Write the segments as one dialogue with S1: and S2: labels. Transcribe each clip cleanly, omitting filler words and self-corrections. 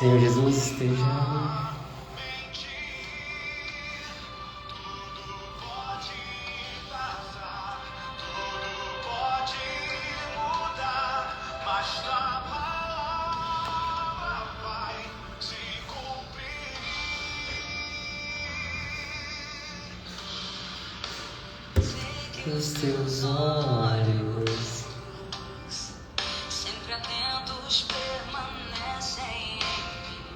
S1: Senhor Jesus esteja. Os teus olhos
S2: sempre atentos permanecem em mim.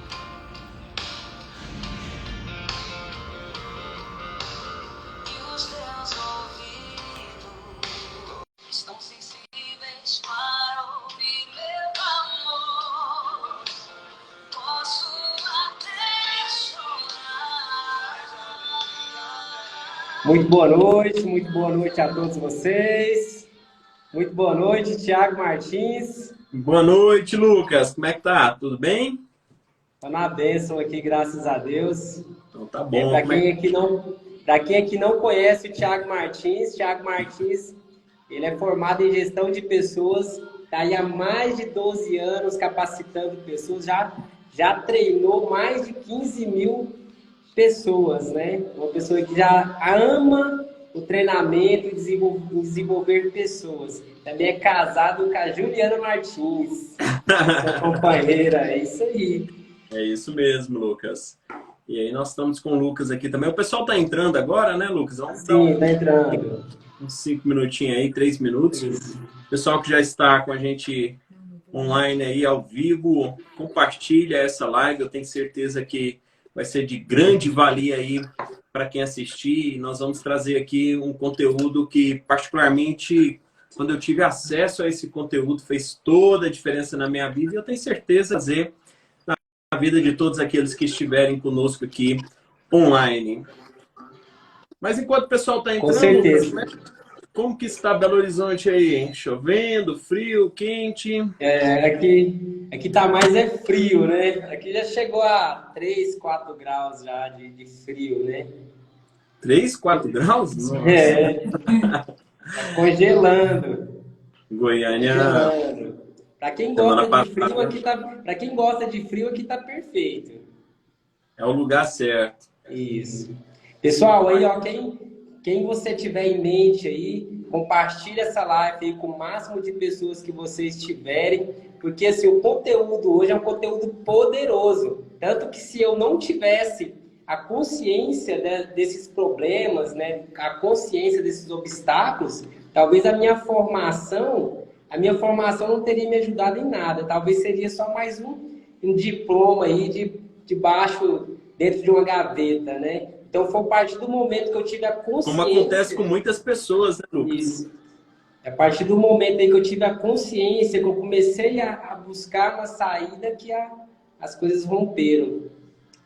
S2: E os teus ouvidos estão sensíveis para ouvir meu amor. Posso até chorar.
S1: muito boa noite a todos vocês. Muito boa noite, Thiago Martins.
S3: Boa noite, Lucas. Como é que tá? Tudo bem?
S1: Tô na bênção aqui, graças a Deus.
S3: Então tá bom.
S1: Para quem aqui não conhece o Thiago Martins, ele é formado em gestão de pessoas, está aí há mais de 12 anos capacitando pessoas, já treinou mais de 15 mil pessoas, né? Uma pessoa que já ama o treinamento e desenvolver pessoas. Também é casado com a Juliana Martins, sua companheira, é isso aí.
S3: É isso mesmo, Lucas. E aí nós estamos com o Lucas aqui também. O pessoal tá entrando agora, né, Lucas? Vamos dar
S1: tá entrando.
S3: uns 5 minutinhos aí, 3 minutos.
S1: Isso.
S3: Pessoal que já está com a gente online aí, ao vivo, compartilha essa live. Eu tenho certeza que vai ser de grande valia aí para quem assistir. Nós vamos trazer aqui um conteúdo que, particularmente, quando eu tive acesso a esse conteúdo, fez toda a diferença na minha vida. E eu tenho certeza de fazer na vida de todos aqueles que estiverem conosco aqui online. Mas enquanto o pessoal está entrando,
S1: Com certeza.
S3: como que está Belo Horizonte aí? Chovendo, frio, quente?
S1: Aqui tá mais frio, né? Aqui já chegou a 3, 4 graus já de frio, né?
S3: 3, 4 graus? Nossa.
S1: Tá congelando.
S3: Goiânia.
S1: Congelando. Para quem gosta de frio, aqui tá perfeito.
S3: É o lugar certo.
S1: Isso. Pessoal, aí, ó, quem você tiver em mente aí, compartilha essa live aí com o máximo de pessoas que vocês tiverem, porque assim, o conteúdo hoje é um conteúdo poderoso. Tanto que se eu não tivesse a consciência desses problemas, né, a consciência desses obstáculos, talvez a minha formação não teria me ajudado em nada. Talvez seria só mais um diploma aí debaixo, dentro de uma gaveta, né? Então, foi a partir do momento que eu tive a consciência...
S3: Como acontece com muitas pessoas, né, Lucas?
S1: Isso. A partir do momento aí que eu tive a consciência, que eu comecei a buscar uma saída, que as coisas romperam.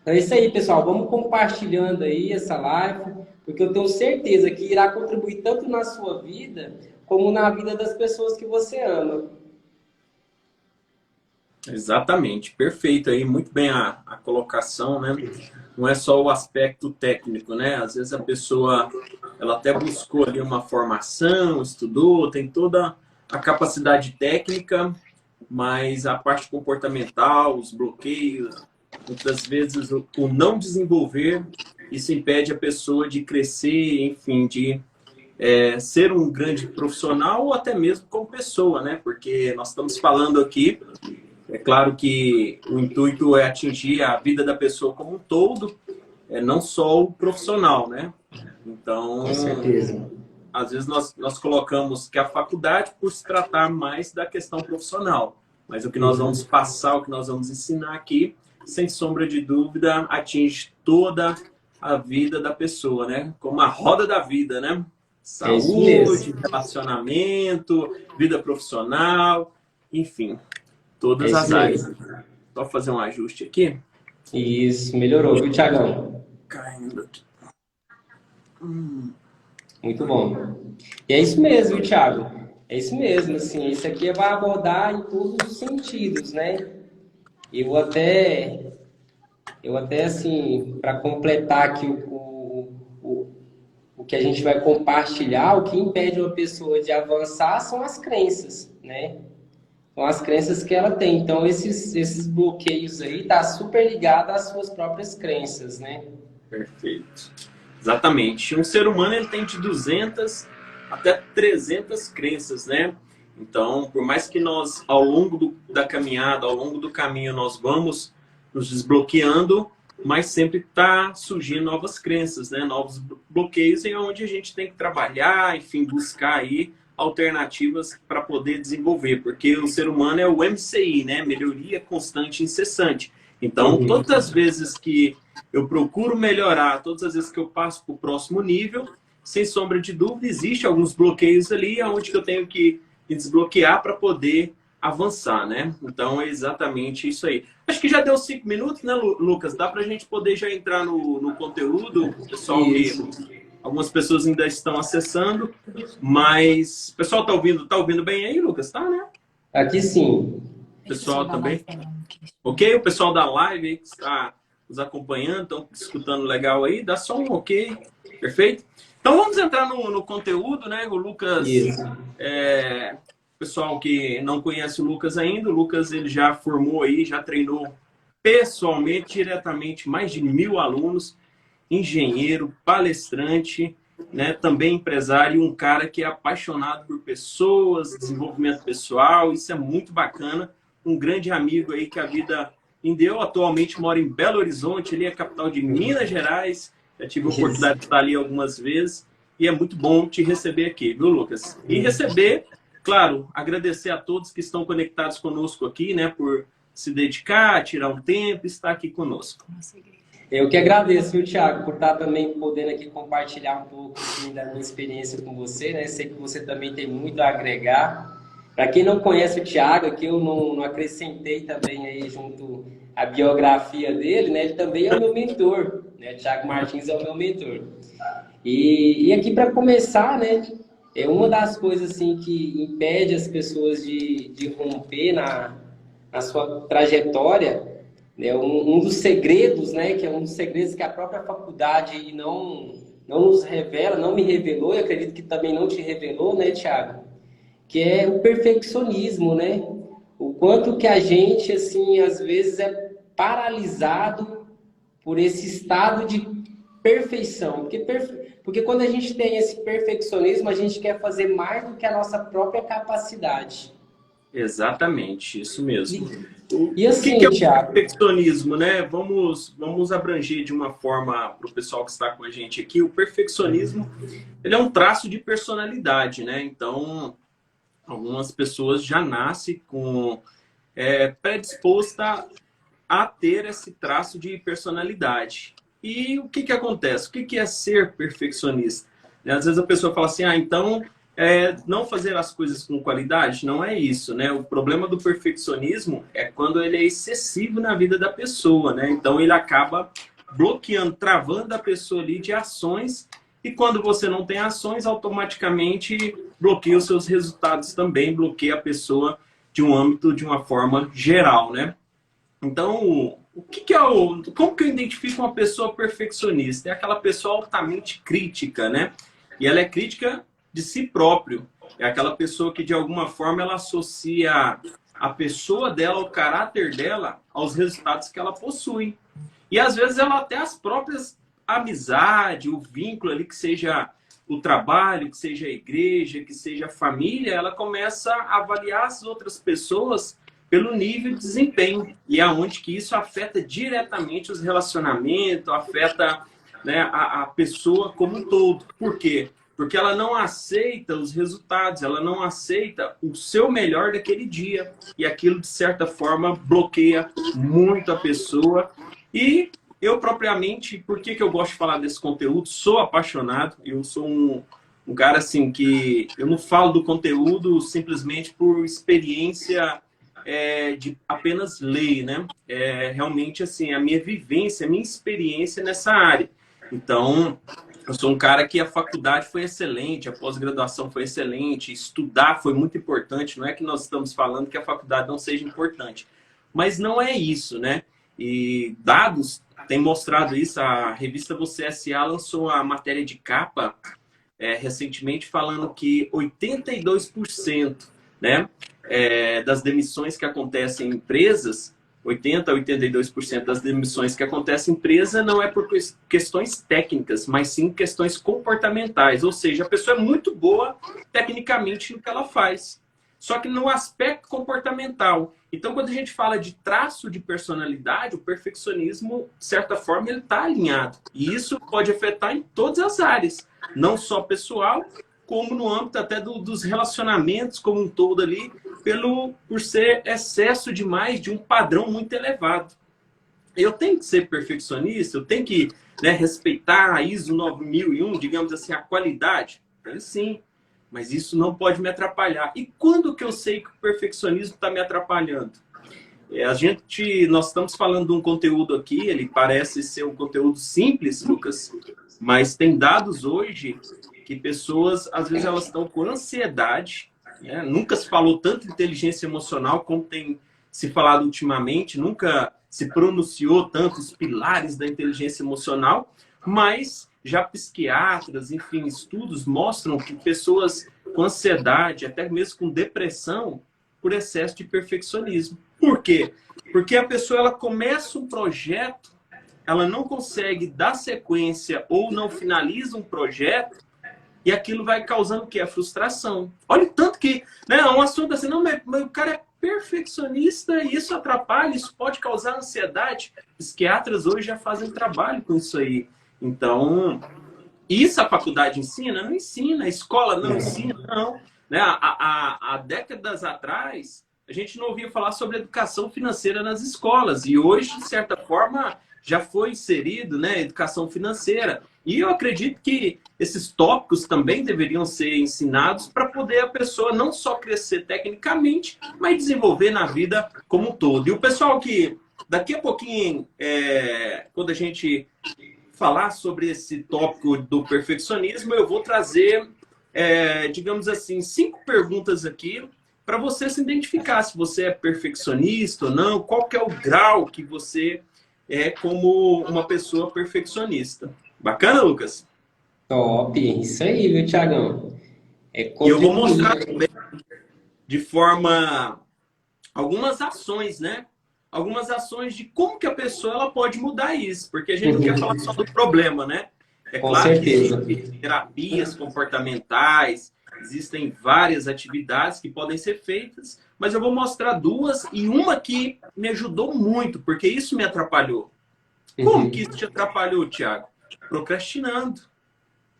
S1: Então, é isso aí, pessoal. Vamos compartilhando aí essa live, porque eu tenho certeza que irá contribuir tanto na sua vida, como na vida das pessoas que você ama.
S3: Exatamente, perfeito aí, muito bem a colocação, né? Não é só o aspecto técnico, né? Às vezes a pessoa, ela até buscou ali uma formação, estudou, tem toda a capacidade técnica, mas a parte comportamental, os bloqueios, muitas vezes o não desenvolver, isso impede a pessoa de crescer, enfim, de ser um grande profissional ou até mesmo como pessoa, né? Porque nós estamos falando aqui. É claro que o intuito é atingir a vida da pessoa como um todo, não só o profissional, né? Então,
S1: Com certeza.
S3: Às vezes nós colocamos que a faculdade por se tratar mais da questão profissional, mas o que nós vamos passar, o que nós vamos ensinar aqui, sem sombra de dúvida, atinge toda a vida da pessoa, né? Como a roda da vida, né? Saúde, relacionamento, vida profissional, enfim. Todas as áreas. Só fazer um ajuste aqui.
S1: Isso, melhorou, viu, Thiagão?
S3: Caindo aqui.
S1: Muito bom. E é isso mesmo, viu, Thiago? É isso mesmo, assim, isso aqui vai abordar em todos os sentidos, né? Eu até assim, para completar aqui o que a gente vai compartilhar, o que impede uma pessoa de avançar são as crenças, né? com as crenças que ela tem. Então, esses bloqueios aí tá super ligado às suas próprias crenças, né?
S3: Perfeito. Exatamente. Um ser humano ele tem de 200 até 300 crenças, né? Então, por mais que nós, ao longo da caminhada, ao longo do caminho, nós vamos nos desbloqueando, mas sempre está surgindo novas crenças, né? Novos bloqueios, em onde a gente tem que trabalhar, enfim, buscar aí alternativas para poder desenvolver, porque o ser humano é o MCI, né? Melhoria constante e incessante. Então, todas as vezes que eu procuro melhorar, todas as vezes que eu passo para o próximo nível, sem sombra de dúvida, existe alguns bloqueios ali, onde eu tenho que desbloquear para poder avançar, né? Então, é exatamente isso aí. Acho que já deu 5 minutos, né, Lucas? Dá para a gente poder já entrar no conteúdo, pessoal, que algumas pessoas ainda estão acessando, mas o pessoal tá ouvindo bem aí, Lucas? Tá, né?
S1: Aqui sim.
S3: O pessoal também. Ok? O pessoal da live aí que está nos acompanhando, estão escutando legal aí, dá só um ok. Perfeito? Então vamos entrar no conteúdo, né? O Lucas, pessoal que não conhece o Lucas ainda, o Lucas ele já formou aí, já treinou pessoalmente, diretamente, mais de 1000 alunos, engenheiro, palestrante, né? Também empresário, um cara que é apaixonado por pessoas, desenvolvimento pessoal, isso é muito bacana. Um grande amigo aí que a vida me deu, atualmente mora em Belo Horizonte, ele é a capital de Minas Gerais, já tive a oportunidade de estar ali algumas vezes, e é muito bom te receber aqui, viu, Lucas? E receber, claro, agradecer a todos que estão conectados conosco aqui, né, por se dedicar, tirar um tempo, estar aqui conosco.
S1: Eu que agradeço, viu, Thiago, por estar também podendo aqui compartilhar um pouco assim, da minha experiência com você, né? Sei que você também tem muito a agregar. Para quem não conhece o Thiago, aqui eu não acrescentei também aí junto a biografia dele, né? Ele também é o meu mentor, né? Thiago Martins é o meu mentor. E aqui para começar, né? É uma das coisas assim que impede as pessoas de romper na sua trajetória. Um dos segredos, né, que é um dos segredos que a própria faculdade não nos revela, não me revelou, e acredito que também não te revelou, né, Thiago? Que é o perfeccionismo, né? O quanto que a gente, assim, às vezes é paralisado por esse estado de perfeição. Porque quando a gente tem esse perfeccionismo, a gente quer fazer mais do que a nossa própria capacidade.
S3: Exatamente, isso mesmo.
S1: E assim,
S3: o que é o
S1: Thiago?
S3: perfeccionismo, né? Vamos abranger de uma forma para o pessoal que está com a gente aqui. O perfeccionismo, ele é um traço de personalidade, né? Então, algumas pessoas já nascem com predisposta a ter esse traço de personalidade. E o que acontece? O que é ser perfeccionista? Às vezes a pessoa fala assim, então não fazer as coisas com qualidade, não é isso, né? O problema do perfeccionismo é quando ele é excessivo na vida da pessoa, né? Então ele acaba bloqueando, travando a pessoa ali de ações, e quando você não tem ações, automaticamente bloqueia os seus resultados também, bloqueia a pessoa de um âmbito, de uma forma geral, né? Então, como que eu identifico uma pessoa perfeccionista? É aquela pessoa altamente crítica, né? E ela é crítica de si próprio. É aquela pessoa que, de alguma forma, ela associa a pessoa dela, o caráter dela, aos resultados que ela possui. E, às vezes, ela até as próprias amizades, o vínculo ali, que seja o trabalho, que seja a igreja, que seja a família, ela começa a avaliar as outras pessoas pelo nível de desempenho. E é onde que isso afeta diretamente os relacionamentos, afeta, né, a pessoa como um todo. Por quê? Porque ela não aceita os resultados, ela não aceita o seu melhor daquele dia. E aquilo, de certa forma, bloqueia muito a pessoa. E eu, propriamente, por que eu gosto de falar desse conteúdo? Sou apaixonado, eu sou um cara assim que eu não falo do conteúdo simplesmente por experiência de apenas ler, né? Realmente, assim, a minha vivência, a minha experiência nessa área. Então, eu sou um cara que a faculdade foi excelente, a pós-graduação foi excelente, estudar foi muito importante. Não é que nós estamos falando que a faculdade não seja importante, mas não é isso, né? E dados têm mostrado isso. A revista Você S.A. lançou a matéria de capa recentemente falando que 82%, né, das demissões que acontecem em empresas, 80% a 82% das demissões que acontecem em empresa não é por questões técnicas, mas sim questões comportamentais. Ou seja, a pessoa é muito boa tecnicamente no que ela faz, só que no aspecto comportamental. Então, quando a gente fala de traço de personalidade, o perfeccionismo, de certa forma, ele está alinhado. E isso pode afetar em todas as áreas, não só pessoal, como no âmbito até dos relacionamentos como um todo ali, por ser excesso demais de um padrão muito elevado. Eu tenho que ser perfeccionista, eu tenho que, né, respeitar a ISO 9001, digamos assim, a qualidade? Sim, mas isso não pode me atrapalhar. E quando que eu sei que o perfeccionismo está me atrapalhando? Nós estamos falando de um conteúdo aqui, ele parece ser um conteúdo simples, Lucas, mas tem dados hoje que pessoas, às vezes, elas estão com ansiedade, né? Nunca se falou tanto de inteligência emocional como tem se falado ultimamente, nunca se pronunciou tanto os pilares da inteligência emocional, mas já psiquiatras, enfim, estudos mostram que pessoas com ansiedade, até mesmo com depressão, por excesso de perfeccionismo. Por quê? Porque a pessoa ela começa um projeto, ela não consegue dar sequência ou não finaliza um projeto, e aquilo vai causando o quê? A frustração. Olha o tanto que, né, é um assunto assim, não, mas o cara é perfeccionista e isso atrapalha, isso pode causar ansiedade. Psiquiatras hoje já fazem trabalho com isso aí. Então, isso a faculdade ensina? Não ensina. A escola não ensina, não. Né? Há décadas atrás, a gente não ouvia falar sobre educação financeira nas escolas. E hoje, de certa forma, já foi inserido, né, educação financeira. E eu acredito que esses tópicos também deveriam ser ensinados para poder a pessoa não só crescer tecnicamente, mas desenvolver na vida como um todo. E o pessoal que, daqui a pouquinho, quando a gente falar sobre esse tópico do perfeccionismo, eu vou trazer, digamos assim, 5 perguntas aqui para você se identificar se você é perfeccionista ou não, qual que é o grau que você é como uma pessoa perfeccionista. Bacana, Lucas?
S1: Top, isso aí, viu, Thiagão?
S3: E eu vou mostrar também de forma algumas ações, né? Algumas ações de como que a pessoa ela pode mudar isso, porque a gente não quer falar só do problema, né? É
S1: Com
S3: claro
S1: certeza.
S3: que existem terapias comportamentais, existem várias atividades que podem ser feitas, mas eu vou mostrar 2 e uma que me ajudou muito, porque isso me atrapalhou. Como que isso te atrapalhou, Thiago? Procrastinando.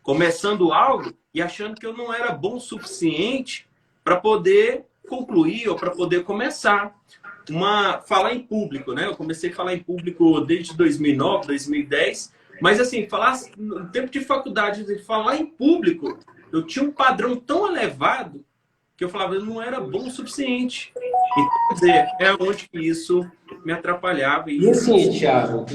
S3: Começando algo e achando que eu não era bom o suficiente para poder concluir ou para poder começar. Falar em público, né? Eu comecei a falar em público desde 2009, 2010, mas assim, falar no tempo de faculdade, falar em público, eu tinha um padrão tão elevado que eu falava que eu não era bom o suficiente. Então, quer dizer, é onde que isso me atrapalhava.
S1: E assim, Thiago,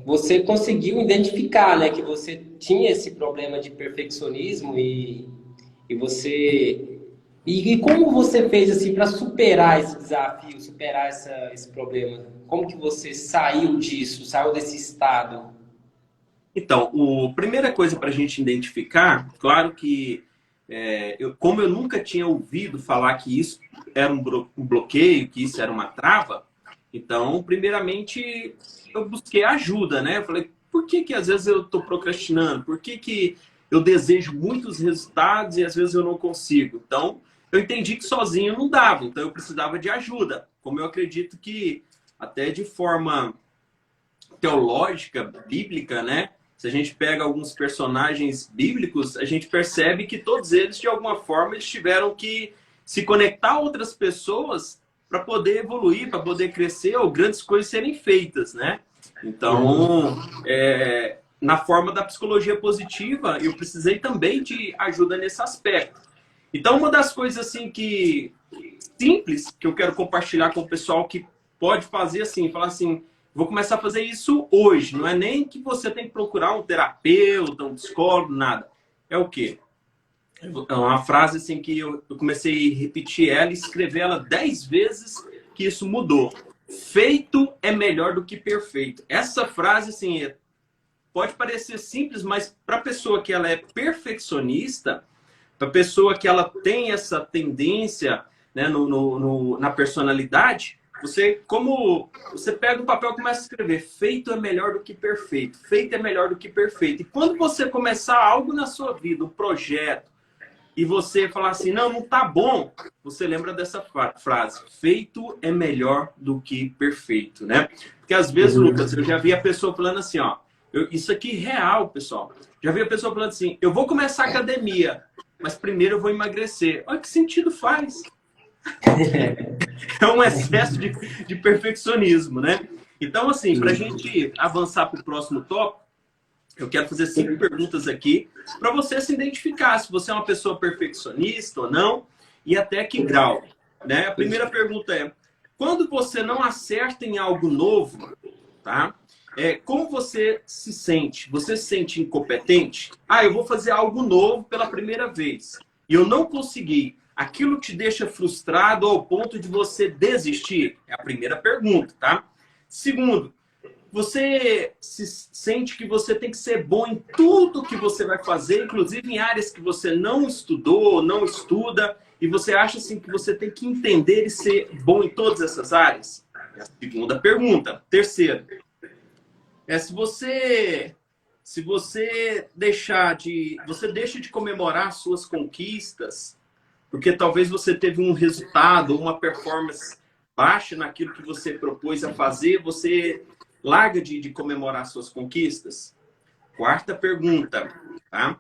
S1: você conseguiu identificar, né, que você tinha esse problema de perfeccionismo e você... E como você fez assim para superar esse desafio, superar esse problema? Como que você saiu disso, saiu desse estado?
S3: Então, a primeira coisa para a gente identificar, claro que como eu nunca tinha ouvido falar que isso era um bloqueio, que isso era uma trava, então, primeiramente, eu busquei ajuda, né? Eu falei, por que às vezes eu estou procrastinando? Por que eu desejo muitos resultados e às vezes eu não consigo? Então, eu entendi que sozinho não dava, então eu precisava de ajuda. Como eu acredito que, até de forma teológica, bíblica, né? Se a gente pega alguns personagens bíblicos, a gente percebe que todos eles, de alguma forma, eles tiveram que se conectar a outras pessoas para poder evoluir, para poder crescer, ou grandes coisas serem feitas, né? Então, na forma da psicologia positiva, eu precisei também de ajuda nesse aspecto. Então, uma das coisas assim simples que eu quero compartilhar com o pessoal que pode fazer assim, falar assim, vou começar a fazer isso hoje. Não é nem que você tem que procurar um terapeuta, um psicólogo, nada. É o quê? É uma frase assim que eu comecei a repetir ela e escrever ela 10 vezes que isso mudou. Feito é melhor do que perfeito. Essa frase, assim, pode parecer simples, mas para a pessoa que ela é perfeccionista, para pessoa que ela tem essa tendência, né, na personalidade, você pega o papel e começa a escrever: feito é melhor do que perfeito, feito é melhor do que perfeito. E quando você começar algo na sua vida, um projeto, e você falar assim, não, não tá bom, você lembra dessa frase: feito é melhor do que perfeito, né? Porque às vezes, Lucas, eu já vi a pessoa falando assim, ó, isso aqui é real, pessoal. Já vi a pessoa falando assim: eu vou começar a academia, mas primeiro eu vou emagrecer. Olha que sentido faz. É um excesso de perfeccionismo, né? Então, assim, para a gente avançar para o próximo tópico, eu quero fazer 5 perguntas aqui para você se identificar se você é uma pessoa perfeccionista ou não e até que grau, né? A primeira pergunta é: quando você não acerta em algo novo, tá? Como você se sente? Você se sente incompetente? Ah, eu vou fazer algo novo pela primeira vez e eu não consegui. Aquilo te deixa frustrado ao ponto de você desistir? É a primeira pergunta, tá? Segundo, você se sente que você tem que ser bom em tudo que você vai fazer, inclusive em áreas que você não estudou, não estuda, e você acha assim que você tem que entender e ser bom em todas essas áreas? É a segunda pergunta. Terceiro, se você deixa de comemorar suas conquistas, porque talvez você teve um resultado, uma performance baixa naquilo que você propôs a fazer, você larga de comemorar suas conquistas? Quarta pergunta, tá?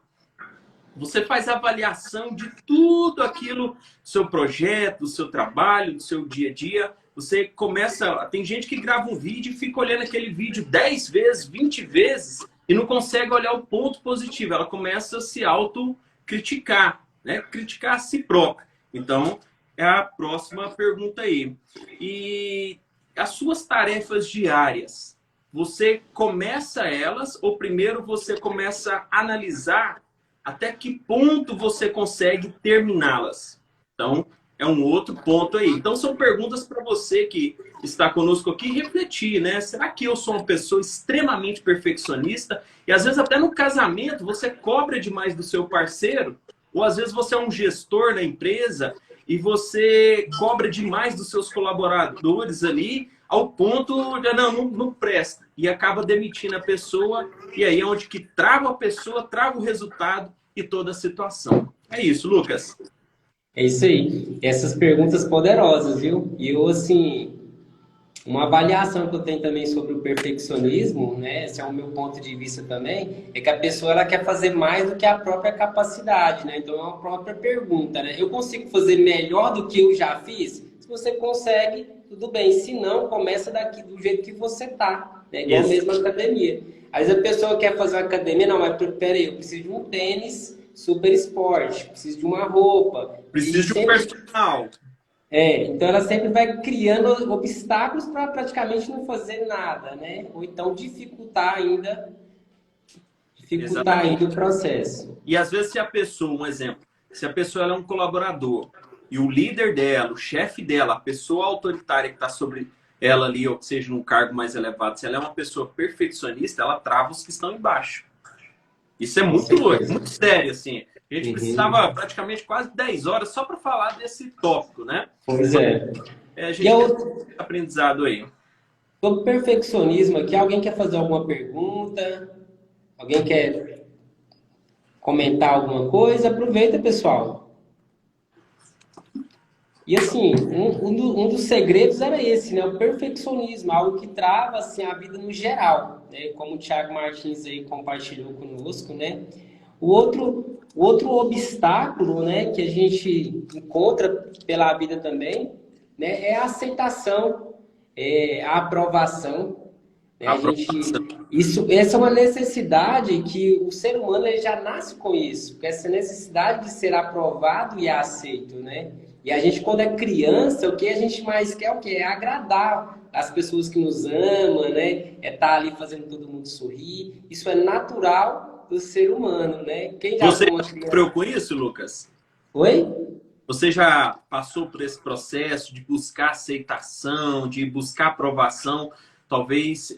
S3: Você faz avaliação de tudo aquilo, do seu projeto, do seu trabalho, do seu dia a dia. Você começa... Tem gente que grava um vídeo e fica olhando aquele vídeo 10 vezes, 20 vezes e não consegue olhar o ponto positivo. Ela começa a se autocriticar, né? Criticar a si própria. Então, é a próxima pergunta aí. E as suas tarefas diárias, você começa elas ou primeiro você começa a analisar até que ponto você consegue terminá-las? Então, é um outro ponto aí. Então, são perguntas para você que está conosco aqui refletir, né? Será que eu sou uma pessoa extremamente perfeccionista? E às vezes até no casamento você cobra demais do seu parceiro, ou às vezes você é um gestor na empresa e você cobra demais dos seus colaboradores ali, ao ponto de não presta. E acaba demitindo a pessoa, e aí é onde que trava a pessoa, trava o resultado e toda a situação. É isso, Lucas.
S1: É isso aí. Essas perguntas poderosas, viu? E eu, assim, uma avaliação que eu tenho também sobre o perfeccionismo, né? Esse é o meu ponto de vista também, é que a pessoa ela quer fazer mais do que a própria capacidade, né? Então é uma própria pergunta, né? Eu consigo fazer melhor do que eu já fiz? Se você consegue, tudo bem. Se não, começa daqui do jeito que você tá, né? Igual mesmo a academia. Às vezes a pessoa quer fazer uma academia, não, mas peraí, eu preciso de um tênis super esporte, preciso de uma roupa.
S3: Preciso de um personal.
S1: Então ela sempre vai criando obstáculos para praticamente não fazer nada, né? Ou então dificultar ainda o processo.
S3: E às vezes se a pessoa, um exemplo, se a pessoa ela é um colaborador e o líder dela, o chefe dela, a pessoa autoritária que está sobre ela ali, ou que seja num cargo mais elevado, se ela é uma pessoa perfeccionista, ela trava os que estão embaixo. Isso é muito sério, assim. A gente precisava praticamente quase 10 horas só para falar desse tópico, né?
S1: Pois é.
S3: A gente tem aprendizado aí.
S1: Sobre perfeccionismo aqui, alguém quer fazer alguma pergunta? Alguém quer comentar alguma coisa? Aproveita, pessoal. E assim, um dos segredos era esse, né? O perfeccionismo, algo que trava assim, a vida no geral, né? Como o Thiago Martins aí compartilhou conosco, né? O outro obstáculo, né, que a gente encontra pela vida também, né, é a aceitação, a aprovação. Né? Essa é uma necessidade que o ser humano ele já nasce com isso, com essa necessidade de ser aprovado e aceito, né? E a gente, quando é criança, o que a gente mais quer o quê? É agradar as pessoas que nos amam, né? É estar ali fazendo todo mundo sorrir. Isso é natural do ser humano, né? Quem já
S3: Você sofreu com isso, Lucas?
S1: Oi?
S3: Você já passou por esse processo de buscar aceitação, de buscar aprovação, talvez,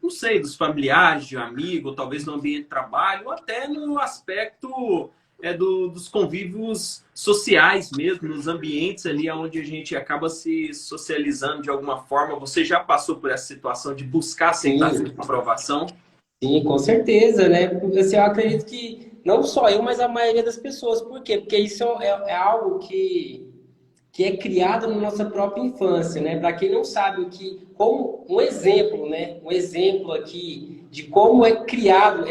S3: não sei, dos familiares, de um amigo, talvez no ambiente de trabalho, ou até no aspecto dos convívios sociais mesmo, nos ambientes ali onde a gente acaba se socializando de alguma forma. Você já passou por essa situação de buscar aceitação e aprovação?
S1: Sim, com certeza, né? Assim, eu acredito que não só eu, mas a maioria das pessoas. Por quê? Porque isso é algo que é criado na nossa própria infância, né? Para quem não sabe como um exemplo, né? Um exemplo aqui de como é criado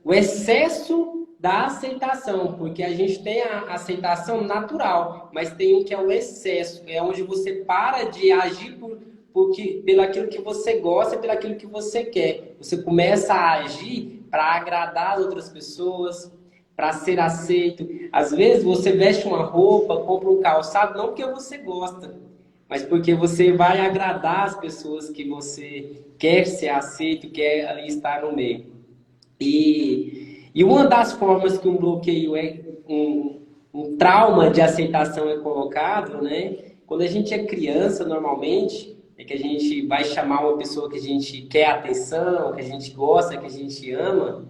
S1: o excesso da aceitação, porque a gente tem a aceitação natural, mas tem o que é o excesso, é onde você para de agir pelo aquilo que você gosta e pelo aquilo que você quer. Você começa a agir para agradar as outras pessoas, para ser aceito. Às vezes você veste uma roupa, compra um calçado, não porque você gosta, mas porque você vai agradar as pessoas que você quer ser aceito, quer ali estar no meio. E uma das formas que um bloqueio um trauma de aceitação é colocado, né? Quando a gente é criança, normalmente, é que a gente vai chamar uma pessoa que a gente quer atenção, que a gente gosta, que a gente ama.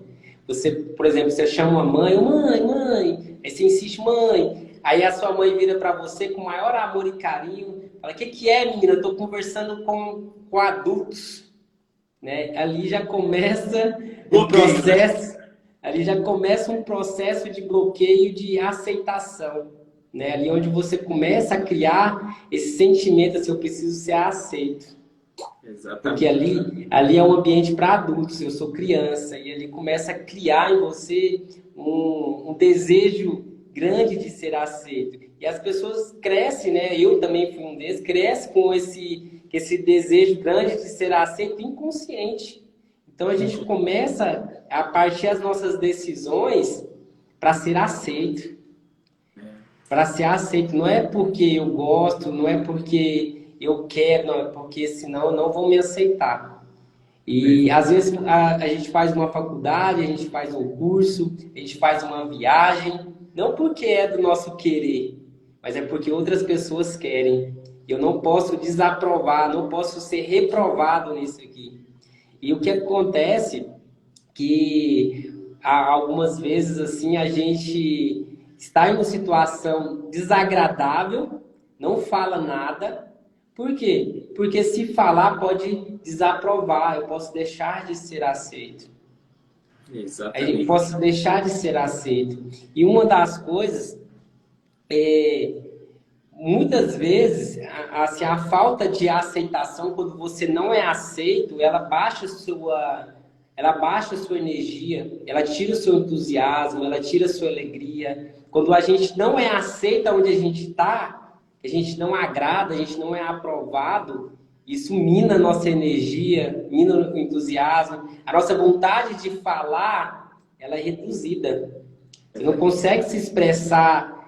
S1: Você, por exemplo, você chama uma mãe, mãe, aí você insiste, mãe. Aí a sua mãe vira para você com o maior amor e carinho, fala, o que é, menina? Eu tô conversando com adultos. Né? Ali já começa um processo, de bloqueio de aceitação, né? Ali onde você começa a criar esse sentimento assim, eu preciso ser aceito. Exatamente. Porque ali é um ambiente para adultos, eu sou criança, e ali começa a criar em você um desejo grande de ser aceito. E as pessoas crescem, né? Eu também fui um desses, cresce com esse desejo grande de ser aceito inconsciente. Então a gente começa a partir das nossas decisões para ser aceito. Para ser aceito. Não é porque eu gosto, não é porque eu quero, não, é porque senão não vão me aceitar. E às vezes a gente faz uma faculdade, a gente faz um curso, a gente faz uma viagem, não porque é do nosso querer, mas é porque outras pessoas querem. Eu não posso desaprovar, não posso ser reprovado nisso aqui. E o que acontece que algumas vezes assim a gente está em uma situação desagradável, não fala nada. Por quê? Porque se falar pode desaprovar, eu posso deixar de ser aceito. Exatamente. Eu posso deixar de ser aceito. E uma das coisas muitas vezes, assim, a falta de aceitação, quando você não é aceito, ela baixa a sua energia, ela tira o seu entusiasmo, ela tira a sua alegria. Quando a gente não é aceita onde a gente está, a gente não agrada, a gente não é aprovado, isso mina a nossa energia, mina o entusiasmo. A nossa vontade de falar, ela é reduzida. Você não consegue se expressar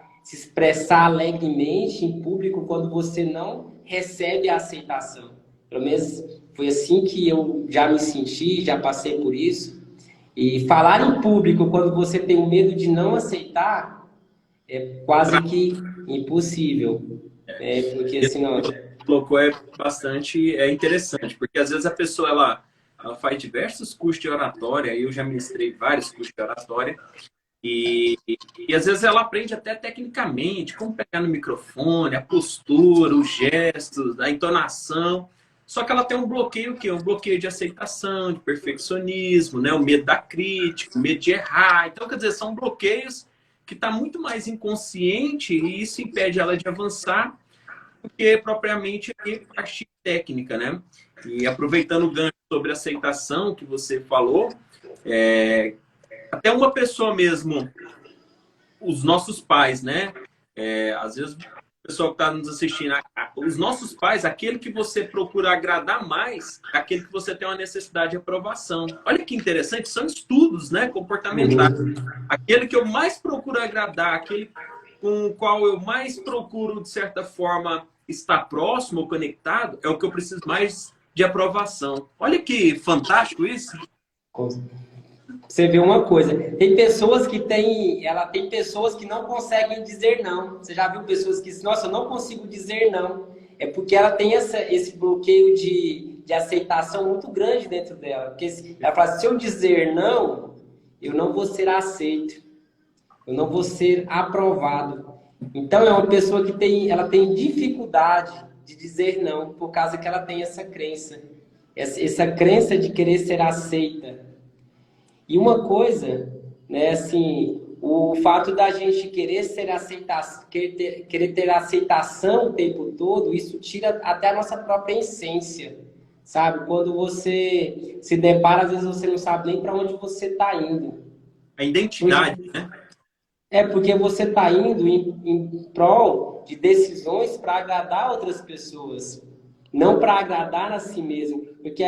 S1: alegremente em público quando você não recebe a aceitação. Pelo menos foi assim que eu já me senti, já passei por isso. E falar em público quando você tem o medo de não aceitar é quase que impossível. Porque senão...
S3: colocou bastante interessante, porque às vezes a pessoa ela faz diversos cursos de oratória, eu já ministrei vários cursos de oratória, e às vezes ela aprende até tecnicamente como pegar no microfone, a postura, os gestos, a entonação. Só que ela tem um bloqueio, que é um bloqueio de aceitação, de perfeccionismo, né? O medo da crítica, o medo de errar. Então, quer dizer, são bloqueios que está muito mais inconsciente, e isso impede ela de avançar do que propriamente a parte técnica, né? E aproveitando o gancho sobre aceitação que você falou, até uma pessoa mesmo, os nossos pais, né? Às vezes o pessoal que está nos assistindo, os nossos pais, aquele que você procura agradar mais, é aquele que você tem uma necessidade de aprovação. Olha que interessante, são estudos, né, comportamentais. Aquele que eu mais procuro agradar, aquele com o qual eu mais procuro, de certa forma, estar próximo ou conectado, é o que eu preciso mais de aprovação. Olha que fantástico isso.
S1: Você vê uma coisa, tem pessoas que não conseguem dizer não. Você já viu pessoas que dizem, nossa, eu não consigo dizer não. É porque ela tem esse bloqueio de aceitação muito grande dentro dela. Porque ela fala, se eu dizer não, eu não vou ser aceito. eu não vou ser aprovado. Então, é uma pessoa que ela tem dificuldade de dizer não, por causa que ela tem essa crença. Essa crença de querer ser aceita. E uma coisa, né, assim, o fato da gente querer ser aceitação, querer ter aceitação o tempo todo, isso tira até a nossa própria essência, sabe? Quando você se depara, às vezes você não sabe nem para onde você está indo.
S3: A identidade, né?
S1: Porque você está indo em prol de decisões para agradar outras pessoas, não para agradar a si mesmo. Porque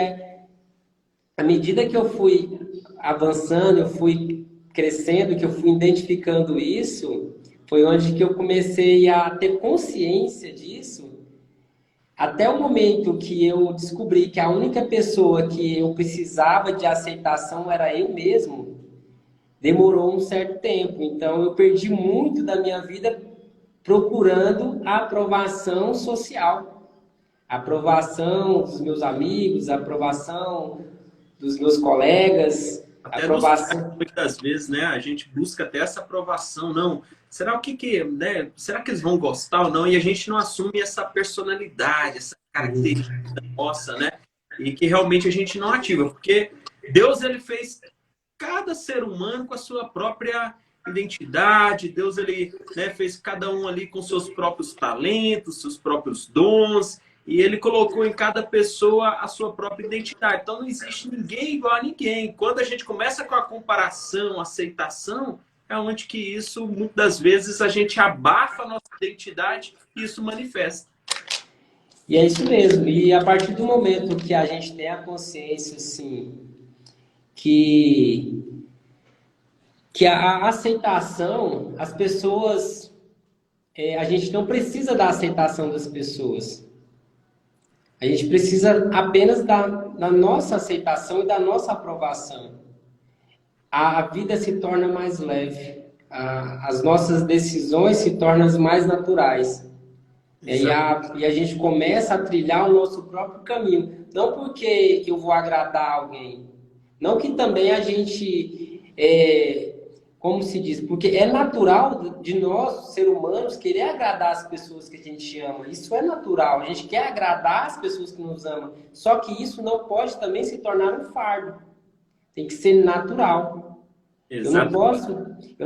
S1: à medida que eu fui avançando, eu fui crescendo, que eu fui identificando isso, foi onde que eu comecei a ter consciência disso, até o momento que eu descobri que a única pessoa que eu precisava de aceitação era eu mesmo. Demorou um certo tempo, então eu perdi muito da minha vida procurando a aprovação social. A aprovação dos meus amigos, a aprovação dos meus colegas, a
S3: Até
S1: aprovação...
S3: muitas vezes, né? A gente busca até essa aprovação, não. Será né? Será que eles vão gostar ou não? E a gente não assume essa personalidade, essa característica nossa, né? E que realmente a gente não ativa, porque Deus, ele fez cada ser humano com a sua própria identidade. Deus, ele, né, fez cada um ali com seus próprios talentos, seus próprios dons, e ele colocou em cada pessoa a sua própria identidade. Então não existe ninguém igual a ninguém. Quando a gente começa com a comparação, a aceitação, é onde que isso, muitas das vezes, a gente abafa a nossa identidade e isso manifesta.
S1: E é isso mesmo. E a partir do momento que a gente tem a consciência, assim, que a aceitação, as pessoas, a gente não precisa da aceitação das pessoas. A gente precisa apenas da nossa aceitação e da nossa aprovação. A vida se torna mais leve. As nossas decisões se tornam mais naturais. E a gente começa a trilhar o nosso próprio caminho. Não porque eu vou agradar alguém. Não que também a gente, como se diz, porque é natural de nós, seres humanos, querer agradar as pessoas que a gente ama. Isso é natural, a gente quer agradar as pessoas que nos amam. Só que isso não pode também se tornar um fardo. Tem que ser natural. Eu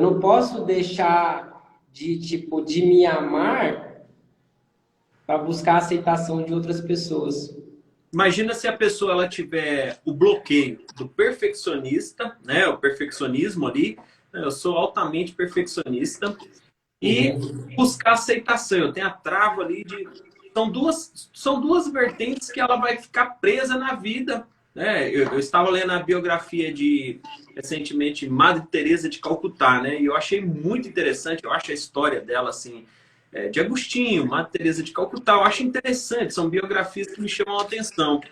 S1: não posso deixar de me amar para buscar a aceitação de outras pessoas.
S3: Imagina se a pessoa ela tiver o bloqueio do perfeccionista, né, o perfeccionismo ali, eu sou altamente perfeccionista, e buscar aceitação. Eu tenho a trava ali de... São duas vertentes que ela vai ficar presa na vida, né? Eu estava lendo a biografia de, recentemente, Madre Teresa de Calcutá, né? E eu achei muito interessante, eu acho a história dela, assim, de Agostinho, Madre Teresa de Calcutá, eu acho interessante, são biografias que me chamam a atenção.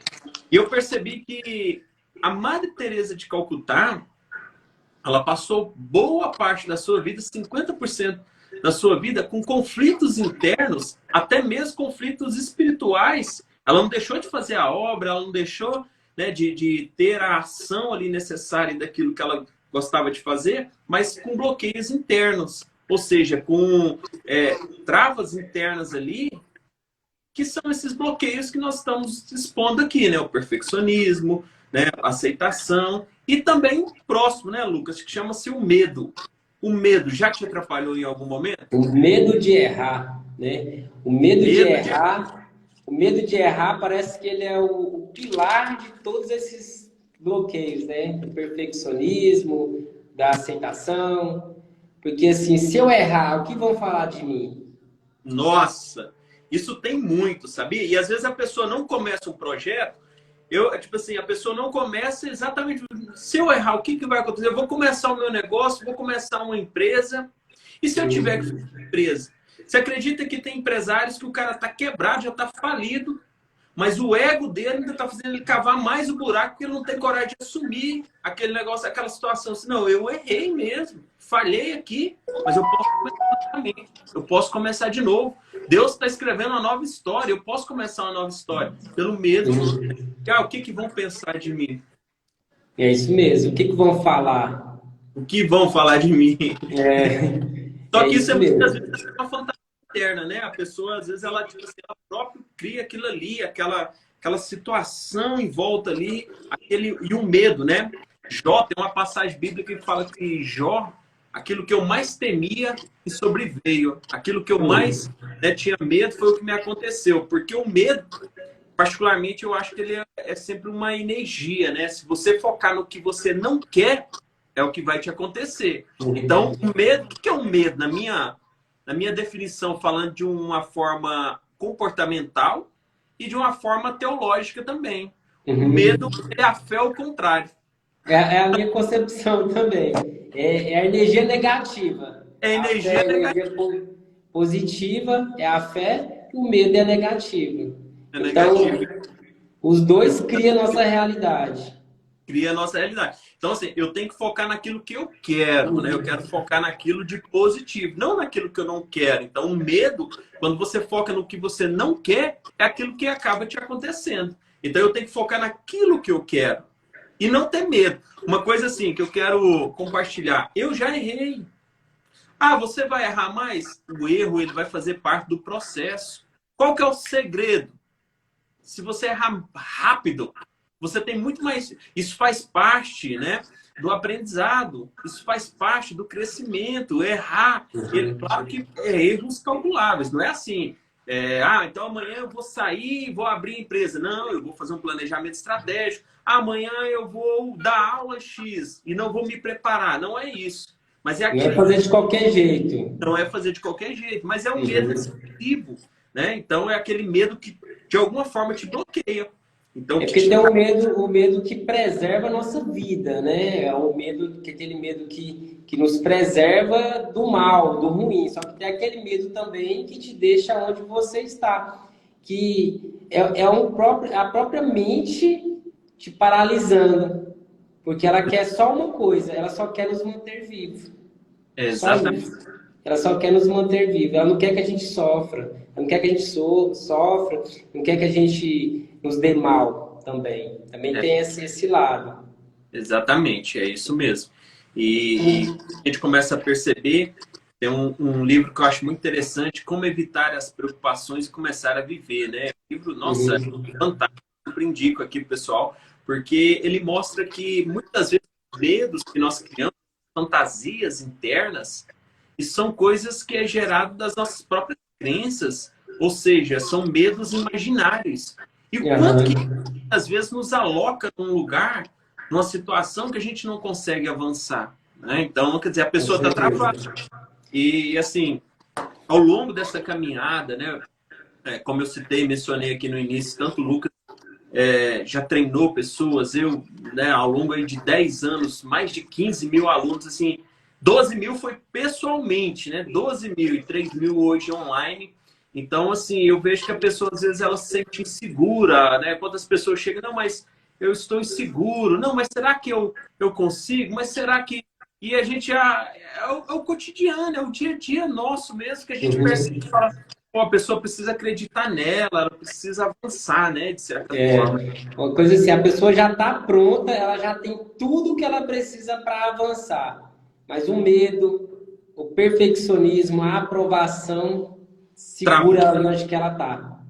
S3: E eu percebi que a Madre Teresa de Calcutá, ela passou boa parte da sua vida, 50% da sua vida, com conflitos internos, até mesmo conflitos espirituais. Ela não deixou de fazer a obra, ela não deixou, né, de ter a ação ali necessária daquilo que ela gostava de fazer, mas com bloqueios internos. Ou seja, com travas internas ali, que são esses bloqueios que nós estamos expondo aqui, né? O perfeccionismo, né? A aceitação e também o próximo, né, Lucas? Que chama-se o medo. O medo já te atrapalhou em algum momento?
S1: O medo de errar, né? O medo de errar parece que ele é o pilar de todos esses bloqueios, né? Do perfeccionismo, da aceitação. Porque assim, se eu errar, o que vão falar de mim?
S3: Nossa, isso tem muito, sabia? E às vezes a pessoa não começa um projeto, tipo assim, a pessoa não começa exatamente... Se eu errar, o que vai acontecer? Eu vou começar o meu negócio, vou começar uma empresa. E se eu tiver que fazer uma empresa? Você acredita que tem empresários que o cara tá quebrado, já tá falido, mas o ego dele ainda tá fazendo ele cavar mais o buraco porque ele não tem coragem de assumir aquele negócio, aquela situação assim, não, eu errei mesmo, falhei aqui, mas eu posso começar também. Eu posso começar de novo. Deus está escrevendo uma nova história, eu posso começar uma nova história. Pelo medo, o que vão pensar de mim?
S1: É isso mesmo, o que vão falar?
S3: O que vão falar de mim?
S1: É,
S3: Só
S1: é
S3: que isso
S1: isso
S3: é muitas
S1: mesmo.
S3: vezes uma fantasia interna, né? A pessoa, às vezes, ela, tipo assim, ela própria cria aquilo ali, aquela situação em volta ali, e o medo, né? Jó, tem uma passagem bíblica que fala que Jó, aquilo que eu mais temia e sobreveio. Aquilo que eu mais, né, tinha medo foi o que me aconteceu. Porque o medo, particularmente, eu acho que ele é sempre uma energia, né? Se você focar no que você não quer, é o que vai te acontecer. Então, o medo, o que é o medo? Na minha definição, falando de uma forma comportamental e de uma forma teológica também. O medo
S1: Uhum.
S3: é a fé ao contrário.
S1: É a minha concepção também. É a energia negativa.
S3: É
S1: A fé
S3: energia
S1: é a
S3: negativa.
S1: energia positiva, é a fé, e o medo é a negativa.
S3: É
S1: Então,
S3: negativa.
S1: os dois criam a nossa realidade.
S3: Cria a nossa realidade. Então, assim, eu tenho que focar naquilo que eu quero, né? Eu quero focar naquilo de positivo, não naquilo que eu não quero. Então, o medo, quando você foca no que você não quer, é aquilo que acaba te acontecendo. Então, eu tenho que focar naquilo que eu quero e não ter medo. Uma coisa assim que eu quero compartilhar. Eu já errei. Ah, você vai errar mais? O erro, ele vai fazer parte do processo. Qual que é o segredo? Se você errar rápido, você tem muito mais. Isso faz parte, né, do aprendizado. Isso faz parte do crescimento. Errar, claro que é erros calculáveis. Não é assim. Então amanhã eu vou sair, vou abrir empresa. Não, eu vou fazer um planejamento estratégico. Amanhã eu vou dar aula X e não vou me preparar. Não é isso. Mas é
S1: Não é
S3: aquele
S1: fazer de qualquer jeito.
S3: não é fazer de qualquer jeito, mas é um medo
S1: Uhum.
S3: excessivo, né? Então é aquele medo que de alguma forma te bloqueia. Então
S1: É
S3: que
S1: porque
S3: te
S1: tem o medo que preserva a nossa vida, né? É o medo, aquele medo que nos preserva do mal, do ruim. Só que tem aquele medo também que te deixa onde você está. Que a própria mente te paralisando. Porque ela quer só uma coisa, ela só quer nos manter vivos.
S3: é
S1: Só
S3: exatamente,
S1: isso. Ela só quer nos manter vivos. Ela não quer que a gente sofra. Ela não quer que a gente sofra. Não quer que a gente nos dê mal também. Também
S3: é,
S1: tem esse lado.
S3: exatamente, é isso mesmo. E a gente começa a perceber, tem um livro que eu acho muito interessante, Como Evitar as Preocupações e Começar a Viver, né? O livro, nossa,
S1: Uhum.
S3: fantástico, sempre indico aqui pro pessoal, porque ele mostra que muitas vezes os medos que nós criamos, fantasias internas, e são coisas que é gerado das nossas próprias crenças, ou seja, são medos imaginários. E o quanto que
S1: Aham.
S3: às vezes nos aloca num lugar, numa situação que a gente não consegue avançar, né? Então, quer dizer, a
S1: Com
S3: pessoa está
S1: certeza.
S3: travada. E assim, ao longo dessa caminhada, né? Como eu citei, mencionei aqui no início, tanto o Lucas já treinou pessoas, eu, né, ao longo aí de 10 anos, mais de 15 mil alunos, assim, 12 mil foi pessoalmente, né? 12 mil e 3 mil hoje online. Então, assim, eu vejo que a pessoa, às vezes, ela se sente insegura, né? Quando as pessoas chegam, não, mas eu estou inseguro, não, mas será que eu consigo? Mas será que... E a gente, é o cotidiano, é o dia a dia nosso mesmo, que a gente percebe e
S1: Uhum.
S3: fala, pô, a pessoa precisa acreditar nela, ela precisa avançar, né, de certa
S1: É,
S3: forma.
S1: uma coisa assim, a pessoa já está pronta, ela já tem tudo que ela precisa para avançar. Mas o medo, o perfeccionismo, a aprovação
S3: Trava.
S1: segura ali onde que ela está.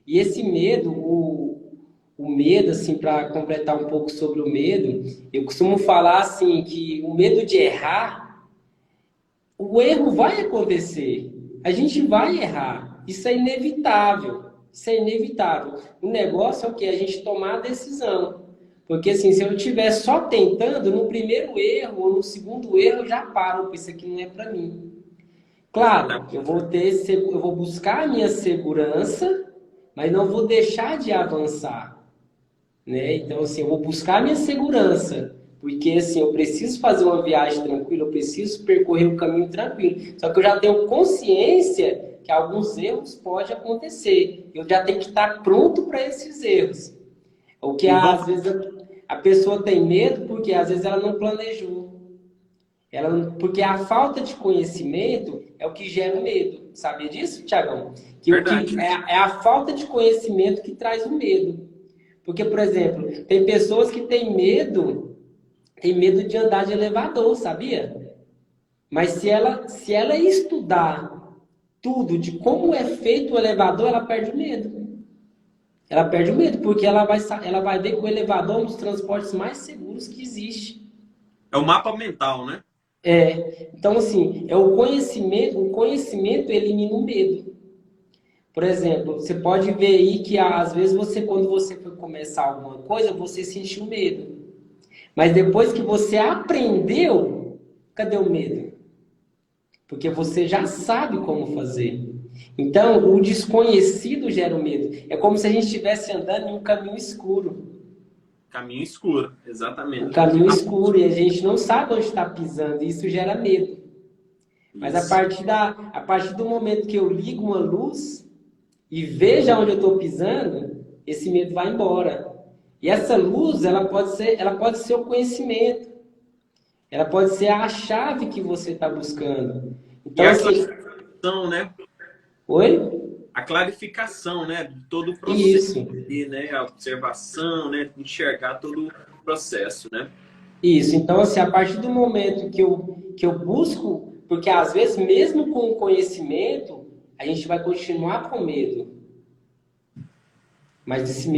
S1: E esse medo, o medo, assim, para completar um pouco sobre o medo, eu costumo falar assim que o medo de errar, o erro vai acontecer. A gente vai errar. Isso é inevitável. Isso é inevitável. O negócio é o que? A gente tomar a decisão. Porque assim, se eu estiver só tentando, no primeiro erro ou no segundo erro, eu já paro, porque isso aqui não é para mim. Claro, eu vou buscar a minha segurança, mas não vou deixar de avançar, né? Então, assim, eu vou buscar a minha segurança, porque, assim, eu preciso fazer uma viagem tranquila, eu preciso percorrer o caminho tranquilo. Só que eu já tenho consciência que alguns erros podem acontecer. Eu já tenho que estar pronto para esses erros. O que,
S3: E
S1: às
S3: vamos,
S1: vezes, a pessoa tem medo porque, às vezes, ela não planejou. Porque a falta de conhecimento é o que gera o medo. Sabia disso, Tiagão? Que o que
S3: verdade.
S1: é a falta de conhecimento que traz o medo. Porque, por exemplo, tem pessoas que têm medo tem medo de andar de elevador, sabia? Mas se ela estudar tudo de como é feito o elevador, ela perde o medo. Ela perde o medo, porque ela vai ver que o elevador é um dos transportes mais seguros que existe.
S3: É o mapa mental, né?
S1: Então, assim, o conhecimento elimina o medo. Por exemplo, você pode ver aí que às vezes quando você for começar alguma coisa, você sentiu medo. Mas depois que você aprendeu, cadê o medo? Porque você já sabe como fazer. Então, o desconhecido gera o medo. É como se a gente estivesse andando em um caminho escuro.
S3: Caminho escuro,
S1: Um
S3: exatamente.
S1: caminho escuro e a gente não sabe onde está pisando. E isso gera medo. Mas a partir do momento que eu ligo uma luz e vejo onde eu estou pisando, esse medo vai embora. E essa luz, ela pode ser o conhecimento. Ela pode ser a chave que você está buscando. Então,
S3: E a
S1: assim...
S3: clarificação, né?
S1: Oi?
S3: A clarificação, né? De todo o processo,
S1: Isso.
S3: né? A observação, né? Enxergar todo o processo, né?
S1: Isso. Então, assim, a partir do momento que eu busco, porque às vezes, mesmo com o conhecimento, a gente vai continuar com medo. Mas esse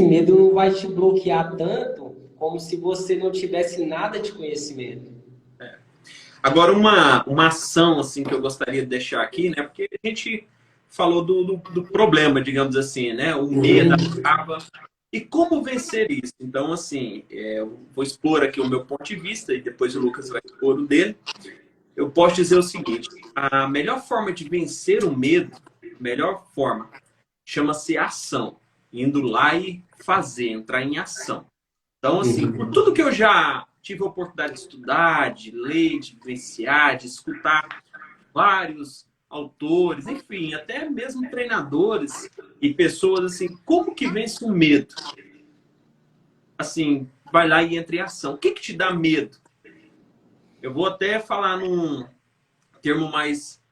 S1: medo não vai te bloquear tanto como se você não tivesse nada de conhecimento.
S3: Agora, uma ação assim que eu gostaria de deixar aqui, né? Porque a gente falou do problema, digamos assim, né? O medo, a trava. E como vencer isso? Então, assim, eu vou expor aqui o meu ponto de vista e depois o Lucas vai expor o dele. Eu posso dizer o seguinte: a melhor forma de vencer o medo, a melhor forma, chama-se ação. Indo lá e fazer, entrar em ação. Então, assim, por tudo que eu já tive a oportunidade de estudar, de ler, de vivenciar, de escutar vários autores, enfim, até mesmo treinadores e pessoas, assim, como que vence o medo? Assim, vai lá e entra em ação. O que que te dá medo? Eu vou até falar num termo mais,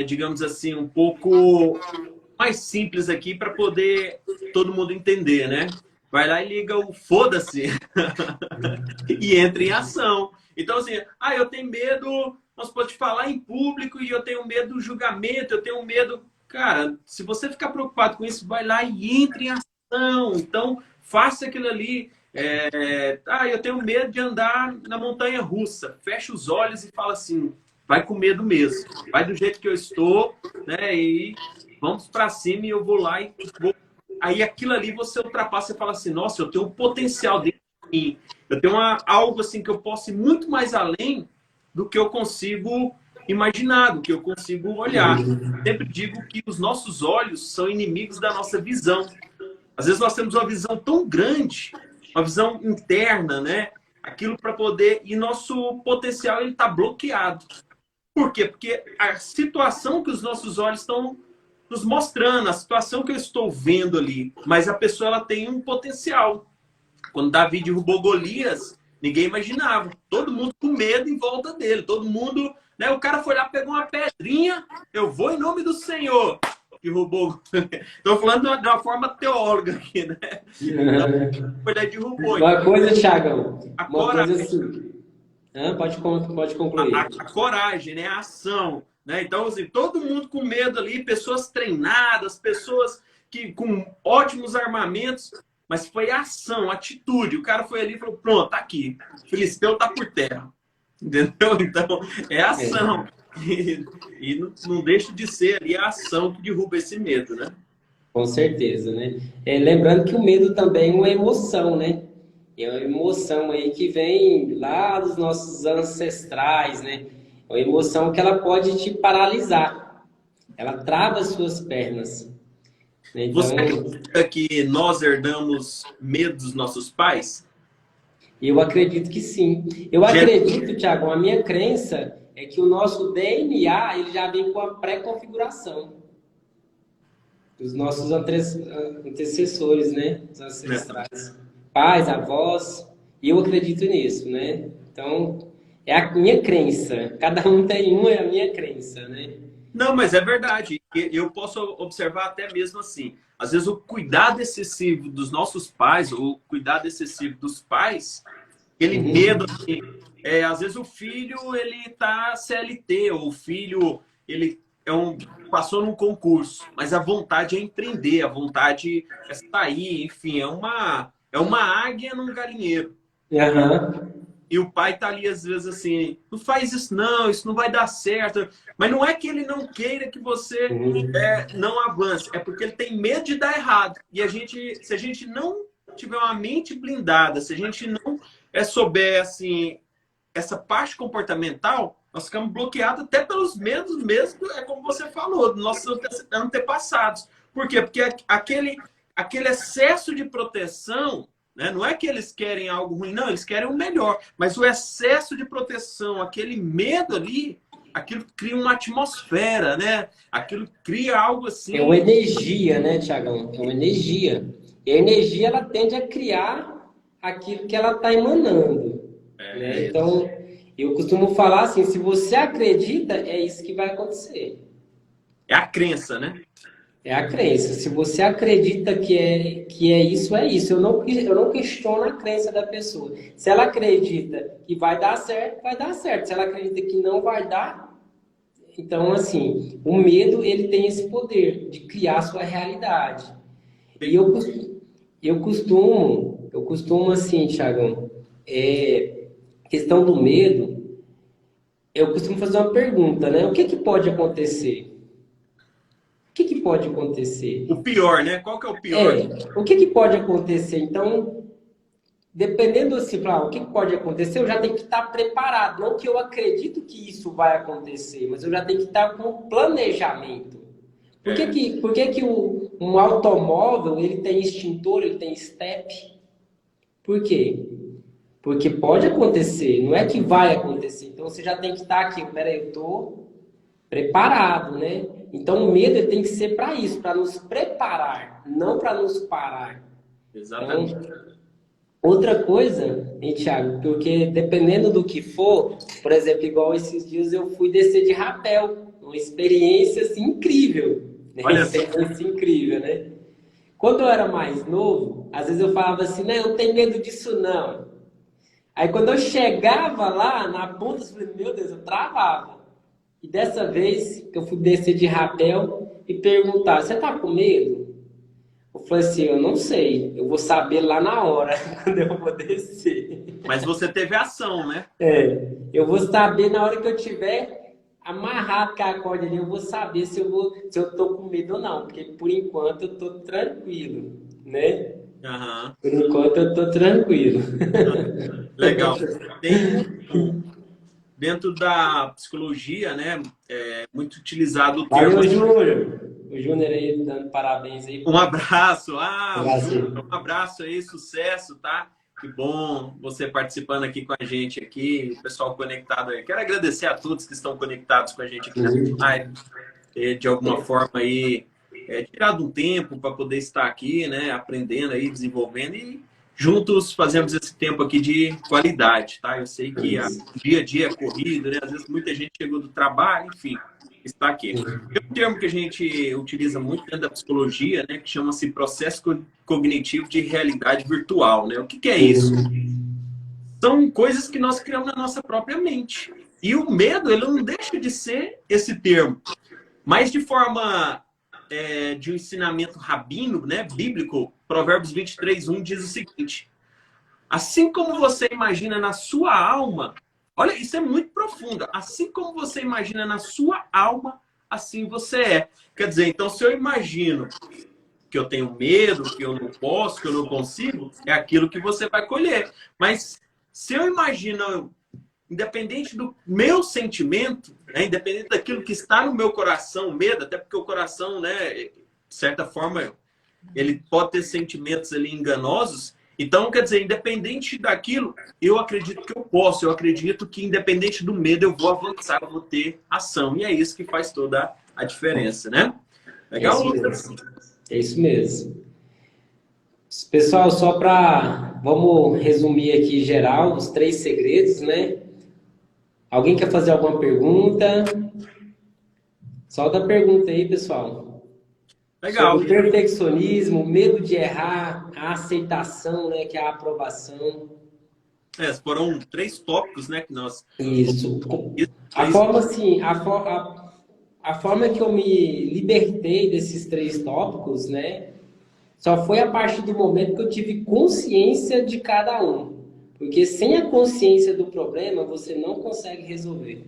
S3: digamos assim, um pouco mais simples aqui para poder todo mundo entender, né? Vai lá e liga o foda-se e entra em ação. Então, assim, eu tenho medo, nós podemos falar em público e eu tenho medo do julgamento, eu tenho medo... Cara, se você ficar preocupado com isso, vai lá e entre em ação. Então, faça aquilo ali. Eu tenho medo de andar na montanha russa. Fecha os olhos e fala assim, vai com medo mesmo. Vai do jeito que eu estou, né? E vamos para cima e eu vou lá e vou. Aí aquilo ali você ultrapassa e fala assim, nossa, eu tenho um potencial dentro de mim. Eu tenho algo assim que eu posso ir muito mais além do que eu consigo imaginar, do que eu consigo olhar. Sempre digo que os nossos olhos são inimigos da nossa visão. Às vezes nós temos uma visão tão grande, uma visão interna, né? Aquilo para poder... E nosso potencial ele está bloqueado. Por quê? Porque a situação que os nossos olhos estão nos mostrando, a situação que eu estou vendo ali, mas a pessoa ela tem um potencial. Quando Davi derrubou Golias, ninguém imaginava. Todo mundo com medo em volta dele. Todo mundo, né? O cara foi lá, pegou uma pedrinha, eu vou em nome do Senhor. Derrubou. Estou falando de uma forma teórica aqui, né? Então, foi lá e derrubou.
S1: Uma coisa, Thiago,
S3: A
S1: uma
S3: coragem.
S1: coisa assim. Pode concluir.
S3: A coragem, né? A ação. Né? Então, assim, todo mundo com medo ali, pessoas treinadas, pessoas com ótimos armamentos, mas foi a ação, a atitude. O cara foi ali e falou, pronto, tá aqui. O filisteu tá por terra. Entendeu? Então, é ação. E não deixa de ser ali a ação que derruba esse medo, né?
S1: Com certeza, né? Lembrando que o medo também é uma emoção, né? É uma emoção aí que vem lá dos nossos ancestrais, né? É uma emoção que ela pode te paralisar. Ela trava as suas pernas. Né? Então,
S3: você acredita que nós herdamos medo dos nossos pais?
S1: eu acredito que sim. Eu acredito, Thiago, a minha crença é que o nosso DNA ele já vem com a pré-configuração dos nossos antecessores, né? Os ancestrais. Pais, avós. E eu acredito nisso, né? Então, é a minha crença. Cada um tem uma, é a minha crença, né?
S3: Não, mas é verdade. Eu posso observar até mesmo assim. Às vezes o cuidado excessivo dos nossos pais, ou o cuidado excessivo dos pais, aquele medo, assim, às vezes o filho, ele tá CLT, ou o filho, ele passou num concurso, mas a vontade é empreender, a vontade é sair, enfim, é uma águia num galinheiro.
S1: Aham.
S3: E o pai tá ali, às vezes, assim, não faz isso não vai dar certo. Mas não é que ele não queira que você não avance, é porque ele tem medo de dar errado. E se a gente não tiver uma mente blindada, se a gente não souber, assim, essa parte comportamental, nós ficamos bloqueados até pelos medos mesmo, como você falou, dos nossos antepassados. Por quê? Porque aquele excesso de proteção, né? Não é que eles querem algo ruim, não, eles querem o melhor. Mas o excesso de proteção, aquele medo ali, aquilo cria uma atmosfera, né? Aquilo cria algo assim...
S1: É uma energia, né, Tiagão? É uma energia. E a energia, ela tende a criar aquilo que ela está emanando. Né? Então, eu costumo falar assim, se você acredita, é isso que vai acontecer.
S3: É a crença, né?
S1: É a crença. Se você acredita que é isso, é isso. Eu não questiono a crença da pessoa. Se ela acredita que vai dar certo, vai dar certo. Se ela acredita que não vai dar, então, assim, o medo, ele tem esse poder de criar a sua realidade. E eu costumo assim, Thiagão, questão do medo, eu costumo fazer uma pergunta, né? O que pode acontecer? O que pode acontecer?
S3: O pior, né? Qual que é o pior?
S1: O que pode acontecer? Então, dependendo assim, o que pode acontecer, eu já tenho que estar preparado. Não que eu acredito que isso vai acontecer, mas eu já tenho que estar com planejamento. Por que um automóvel, ele tem extintor, ele tem step? Por quê? Porque pode acontecer, não é que vai acontecer. Então, você já tem que estar aqui, peraí, eu estou preparado, né? Então, o medo ele tem que ser para isso, para nos preparar, não para nos parar.
S3: Exatamente.
S1: Então, outra coisa, hein, Thiago, porque dependendo do que for, por exemplo, igual esses dias eu fui descer de rapel, uma experiência assim, incrível. Né?
S3: Olha só.
S1: Experiência incrível, né? Quando eu era mais novo, às vezes eu falava assim, não, eu não tenho medo disso não. Aí quando eu chegava lá na ponta, eu falei, meu Deus, eu travava. E dessa vez que eu fui descer de rapel e perguntar, você tá com medo? Eu falei assim, eu não sei, eu vou saber lá na hora, quando eu vou descer.
S3: Mas você teve ação, né?
S1: Eu vou saber na hora que eu tiver amarrado com a corda ali, eu vou saber se eu tô com medo ou não, porque por enquanto eu tô tranquilo, né?
S3: Uhum.
S1: Por enquanto eu tô tranquilo.
S3: Legal. Tem dentro da psicologia, né? É muito utilizado o termo.
S1: Valeu, Júnior. O Júnior aí dando parabéns aí.
S3: Um abraço.
S1: Júnior,
S3: um abraço aí, sucesso, tá? Que bom você participando aqui com a gente aqui, o pessoal conectado aí. Quero agradecer a todos que estão conectados com a gente aqui na live. De alguma forma aí, tirado um tempo para poder estar aqui, né? Aprendendo aí, desenvolvendo e juntos fazemos esse tempo aqui de qualidade, tá? Eu sei que o dia a dia é corrido, né? Às vezes muita gente chegou do trabalho, enfim, está aqui. Tem um termo que a gente utiliza muito dentro da psicologia, né? Que chama-se processo cognitivo de realidade virtual, né? O que é isso? São coisas que nós criamos na nossa própria mente. E o medo, ele não deixa de ser esse termo. Mas de forma de um ensinamento rabino, né, bíblico, Provérbios 23:1 diz o seguinte: assim como você imagina na sua alma, olha, isso é muito profundo, assim como você imagina na sua alma, assim você é. Quer dizer, então se eu imagino que eu tenho medo, que eu não posso, que eu não consigo, é aquilo que você vai colher. Mas se eu imagino, independente do meu sentimento, né, independente daquilo que está no meu coração, medo, até porque o coração, né, de certa forma, ele pode ter sentimentos ali enganosos. Então, quer dizer, independente daquilo, eu acredito que eu posso, eu acredito que independente do medo, eu vou avançar, eu vou ter ação. E é isso que faz toda a diferença, né? Legal, Lucas?
S1: É isso mesmo. Pessoal, só para... Vamos resumir aqui geral os 3 segredos, né? Alguém quer fazer alguma pergunta? Solta a pergunta aí, pessoal.
S3: Legal.
S1: Sobre o perfeccionismo, o medo de errar, a aceitação, né, que é a aprovação.
S3: Foram 3 tópicos, né, que nós...
S1: Isso. A forma, assim, a forma que eu me libertei desses 3 tópicos, né, só foi a partir do momento que eu tive consciência de cada um. Porque sem a consciência do problema, você não consegue resolver.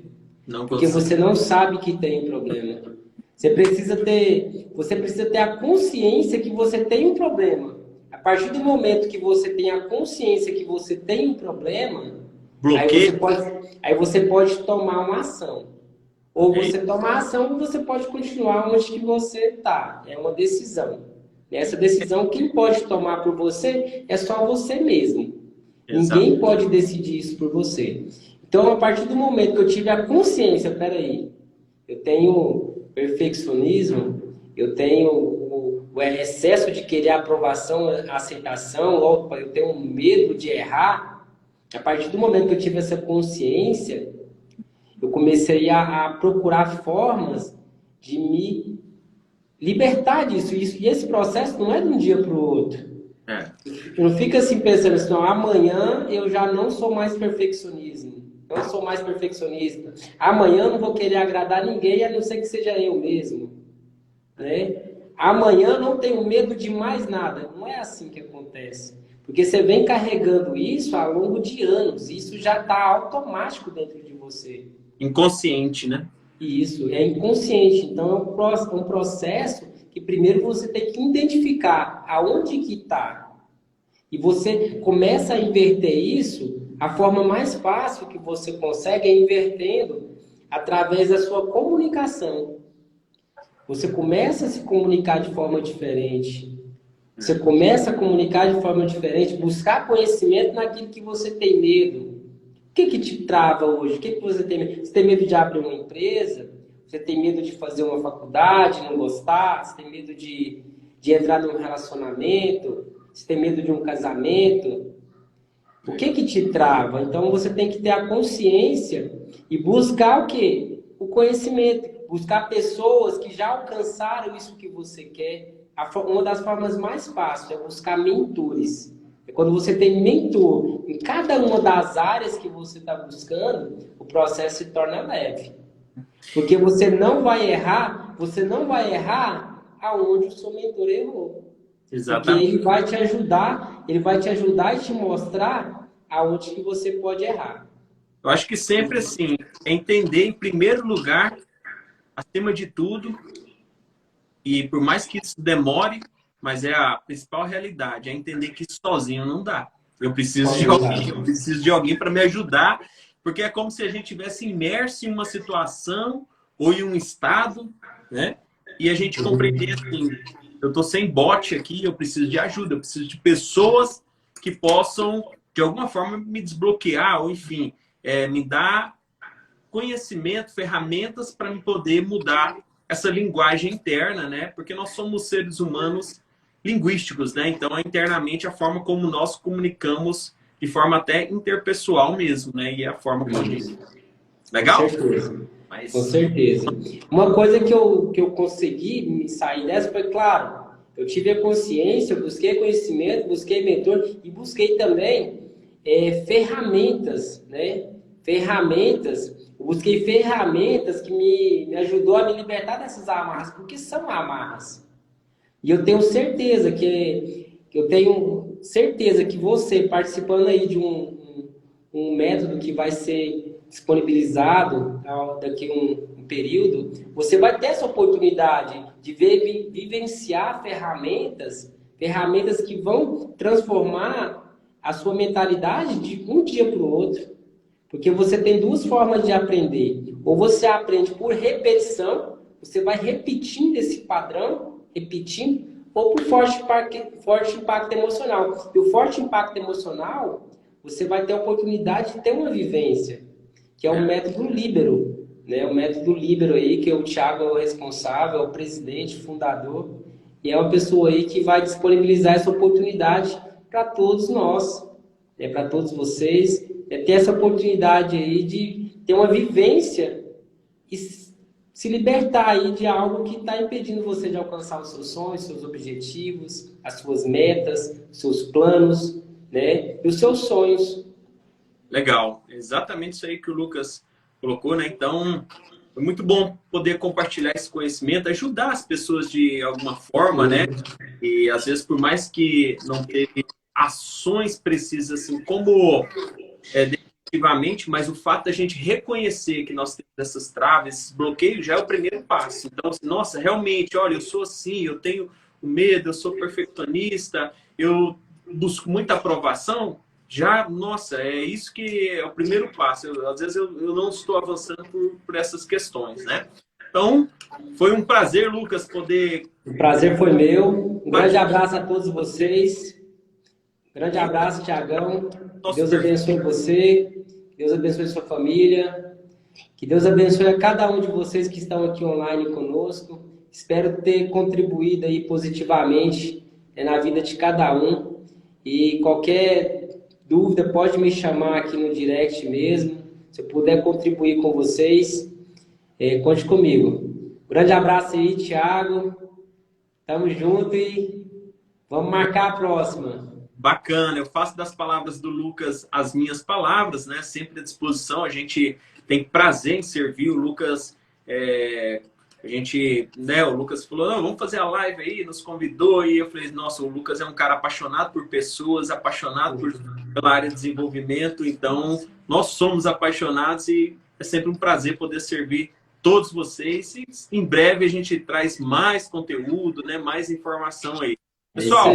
S3: Não
S1: Porque
S3: consigo.
S1: você não sabe que tem problema. Você precisa ter a consciência que você tem um problema. A partir do momento que você tem a consciência que você tem um problema,
S3: Bloqueio.
S1: aí você pode tomar uma ação. Ou você toma a ação ou você pode continuar onde que você está. É uma decisão. Essa decisão, quem pode tomar por você é só você mesmo.
S3: Exato.
S1: Ninguém pode decidir isso por você. Então, a partir do momento que eu tive a consciência, peraí, eu tenho perfeccionismo, eu tenho o excesso de querer aprovação, aceitação, eu tenho medo de errar. A partir do momento que eu tive essa consciência, eu comecei a procurar formas de me libertar disso. E esse processo não é de um dia para o outro. Não fica assim pensando assim, não, amanhã eu já não sou mais perfeccionista. Amanhã eu não vou querer agradar ninguém, a não ser que seja eu mesmo. Né? Amanhã eu não tenho medo de mais nada. Não é assim que acontece. Porque você vem carregando isso ao longo de anos. Isso já está automático dentro de você.
S3: Inconsciente, né?
S1: Isso, é inconsciente. Então é um processo que primeiro você tem que identificar aonde que está. E você começa a inverter isso, a forma mais fácil que você consegue é invertendo através da sua comunicação. Você começa a se comunicar de forma diferente. Você começa a comunicar de forma diferente, buscar conhecimento naquilo que você tem medo. O que te trava hoje? O que você tem medo? Você tem medo de abrir uma empresa? Você tem medo de fazer uma faculdade, não gostar? Você tem medo de entrar num relacionamento? Você tem medo de um casamento? O que te trava? Então você tem que ter a consciência e buscar o quê? O conhecimento. Buscar pessoas que já alcançaram isso que você quer. Uma das formas mais fáceis é buscar mentores. É quando você tem mentor em cada uma das áreas que você está buscando, o processo se torna leve. Porque você não vai errar aonde o seu mentor errou.
S3: Exatamente.
S1: Porque ele vai te ajudar e te mostrar aonde que você pode errar.
S3: Eu acho que sempre assim, é entender em primeiro lugar, acima de tudo, e por mais que isso demore, mas é a principal realidade, é entender que sozinho não dá. Eu preciso de alguém para me ajudar, porque é como se a gente tivesse imerso em uma situação ou em um estado, né? E a gente compreender assim, eu estou sem bote aqui, eu preciso de ajuda, eu preciso de pessoas que possam, de alguma forma, me desbloquear, ou enfim, me dar conhecimento, ferramentas para me poder mudar essa linguagem interna, né? Porque nós somos seres humanos linguísticos, né? Então, é internamente a forma como nós comunicamos de forma até interpessoal mesmo, né? E a forma como a gente... Legal?
S1: Com certeza. Com certeza. Uma coisa que eu consegui me sair dessa foi, claro, eu tive a consciência, eu busquei conhecimento, busquei mentor e busquei também ferramentas, né? Eu busquei ferramentas que me ajudou a me libertar dessas amarras, porque são amarras. E eu tenho certeza que você, participando aí de um método que vai ser disponibilizado daqui a um período, você vai ter essa oportunidade de vivenciar ferramentas que vão transformar a sua mentalidade de um dia para o outro. Porque você tem 2 formas de aprender. Ou você aprende por repetição, você vai repetindo esse padrão, ou por forte impacto emocional. E o forte impacto emocional, você vai ter a oportunidade de ter uma vivência, que é o método Líbero. Né? O método Líbero aí, que o Thiago é o responsável, é o presidente, fundador, e é uma pessoa aí que vai disponibilizar essa oportunidade para todos nós, né? Para todos vocês, ter essa oportunidade aí de ter uma vivência e se libertar aí de algo que está impedindo você de alcançar os seus sonhos, seus objetivos, as suas metas, os seus planos, né? E os seus sonhos.
S3: Legal. Exatamente isso aí que o Lucas colocou, né? Então, é muito bom poder compartilhar esse conhecimento, ajudar as pessoas de alguma forma, né? E às vezes, por mais que não teve ações precisas, assim, como definitivamente, mas o fato da gente reconhecer que nós temos essas traves, esses bloqueios, já é o primeiro passo. Então, assim, nossa, realmente, olha, eu sou assim, eu tenho o medo, eu sou perfeccionista, eu busco muita aprovação. Já, nossa, é isso que é o primeiro passo. Às vezes eu não estou avançando por essas questões, né? Então, foi um prazer, Lucas, poder...
S1: O prazer foi meu. Um grande abraço a todos vocês. Grande abraço, Tiagão. Deus abençoe você. Deus abençoe sua família. Que Deus abençoe a cada um de vocês que estão aqui online conosco. Espero ter contribuído aí positivamente na vida de cada um. E qualquer dúvida pode me chamar aqui no direct mesmo. Se eu puder contribuir com vocês, conte comigo. Grande abraço aí, Thiago. Tamo junto e vamos marcar a próxima.
S3: Bacana, eu faço das palavras do Lucas as minhas palavras, né? Sempre à disposição, a gente tem prazer em servir. O Lucas, a gente, né? O Lucas falou, não, vamos fazer a live aí, nos convidou, e eu falei, nossa, o Lucas é um cara apaixonado por pessoas, apaixonado pela área de desenvolvimento, então nós somos apaixonados e é sempre um prazer poder servir todos vocês, e em breve a gente traz mais conteúdo, né? Mais informação aí. Pessoal,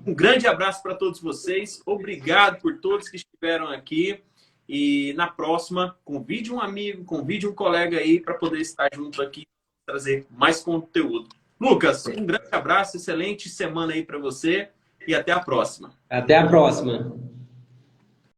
S3: um grande abraço para todos vocês. Obrigado por todos que estiveram aqui. E na próxima, convide um amigo, convide um colega aí para poder estar junto aqui, trazer mais conteúdo. Lucas, um grande abraço, excelente semana aí para você e até a próxima.
S1: Até a próxima.